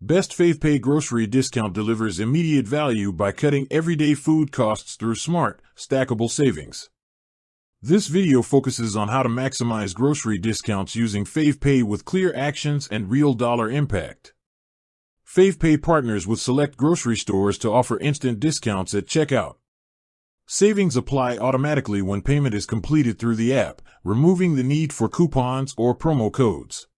Best favepay grocery discount delivers immediate value by cutting everyday food costs through smart, stackable savings. This video focuses on how to maximize grocery discounts using favepay with clear actions and real dollar impact. favepay partners with select grocery stores to offer instant discounts at checkout. Savings apply automatically when payment is completed through the app, removing the need for coupons or promo codes.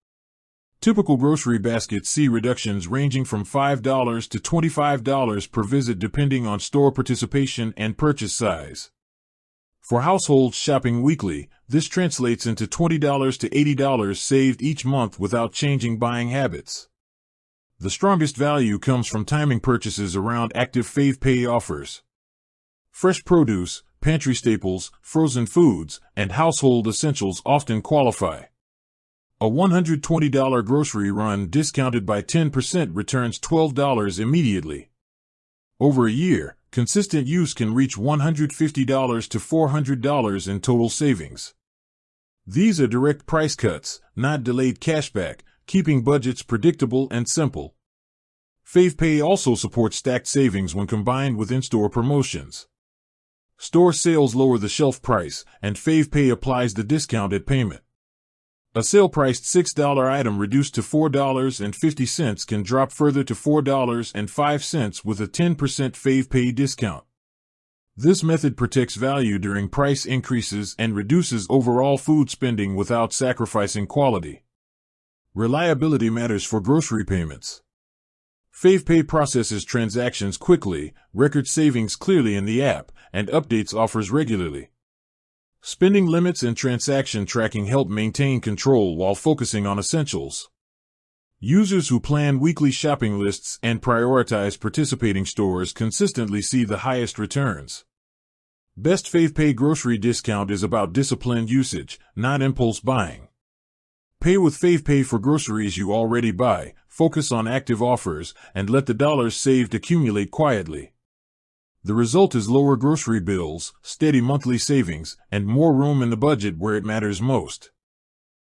Typical grocery baskets see reductions ranging from $5 to $25 per visit depending on store participation and purchase size. For households shopping weekly, this translates into $20 to $80 saved each month without changing buying habits. The strongest value comes from timing purchases around active favepay offers. Fresh produce, pantry staples, frozen foods, and household essentials often qualify. A $120 grocery run discounted by 10% returns $12 immediately. Over a year, consistent use can reach $150 to $400 in total savings. These are direct price cuts, not delayed cashback, keeping budgets predictable and simple. favepay also supports stacked savings when combined with in-store promotions. Store sales lower the shelf price, and favepay applies the discount at payment. A sale-priced $6 item reduced to $4.50 can drop further to $4.05 with a 10% favepay discount. This method protects value during price increases and reduces overall food spending without sacrificing quality. Reliability matters for grocery payments. favepay processes transactions quickly, records savings clearly in the app, and updates offers regularly. Spending limits and transaction tracking help maintain control while focusing on essentials. Users who plan weekly shopping lists and prioritize participating stores consistently see the highest returns. Best favepay grocery discount is about disciplined usage, not impulse buying. Pay with favepay for groceries you already buy, focus on active offers, and let the dollars saved accumulate quietly. The result is lower grocery bills, steady monthly savings, and more room in the budget where it matters most.